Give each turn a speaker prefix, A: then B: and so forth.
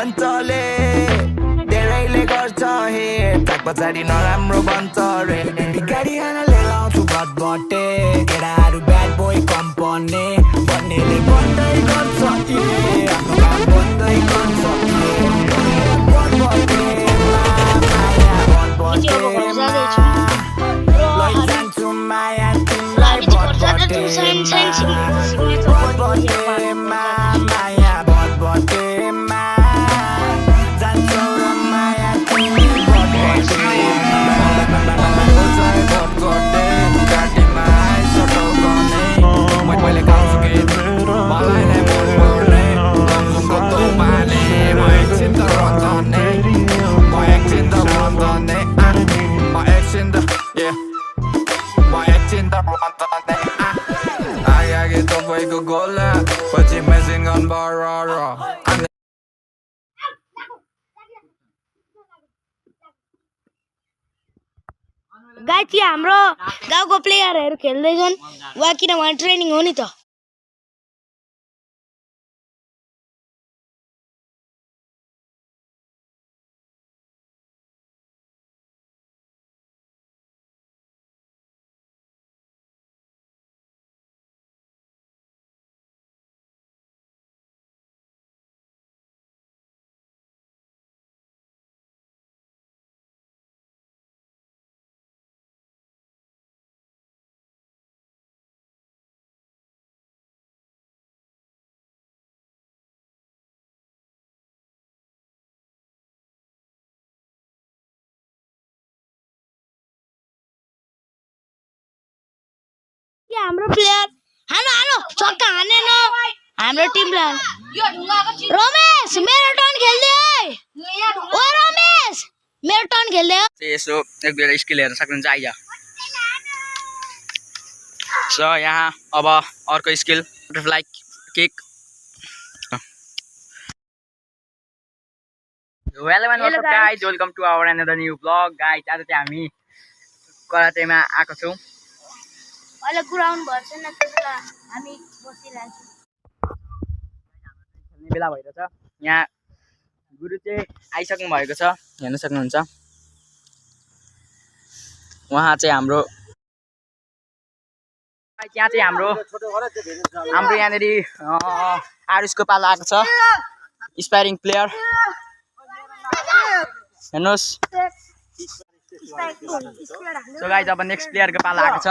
A: बन्तले धेरैले गर्छ हेर ट्र्याक पछाडि नराम्रो बन्छ रे गाडी हानले लाउँछु बटबटे केटाहरू ब्याड बोय कम्पनी भन्नेले बन्दै गर्छ आफ्नो काम बन्दै गर्छ लैजान्छु माया तिमीलाई बटबटेमा माया बटबटेमा जान्छौ र माया तिमी बटबटे घाँटीमा आइसटौ गर्ने मैले गाउँछु गीत मलाई नै मन पर्ने गाउँछु कस्तो पाले म एकछिन त रन्ताउने म एकछिन त रन्ताउने म एकछिन त म एकछिन त रन्ताउने आगे तपाईँको गोला पछि मेसिन गन बरर
B: गाइस यहाँ हाम्रो गाउँको प्लेयरहरू खेल्दैछन् वा किनभने ट्रेनिङ हो नि त हाम्रो प्लेयर हानो छक्का हानेन हाम्रो टिमलाई रमेश मेरो टर्न खेल्दै ओ रमेश मेरो टर्न खेल्दै
C: यसो एक बेला स्किल हेर्न सक्नुहुन्छ आइज सो यहाँ अब अर्को skill butterfly kick hello and what's up guys welcome to our another new blog guys आज चाहिँ हामी करातेमा आएको छौँ
B: अहिले ग्राउन्ड भर्छ न त्यसला हामी बसिरहेछौँ
C: खेल्ने बेला भइरहेछ यहाँ गुरु चाहिँ आइसक्नु भएको छ हेर्न सक्नुहुन्छ उहाँ चाहिँ हाम्रो यहाँ चाहिँ हाम्रो यहाँनिर आरुषको पालो आएको छ स्पायरिङ प्लेयर हेर्नुहोस् सो गाइज अब नेक्स्ट प्लेयरको पालो आएको छ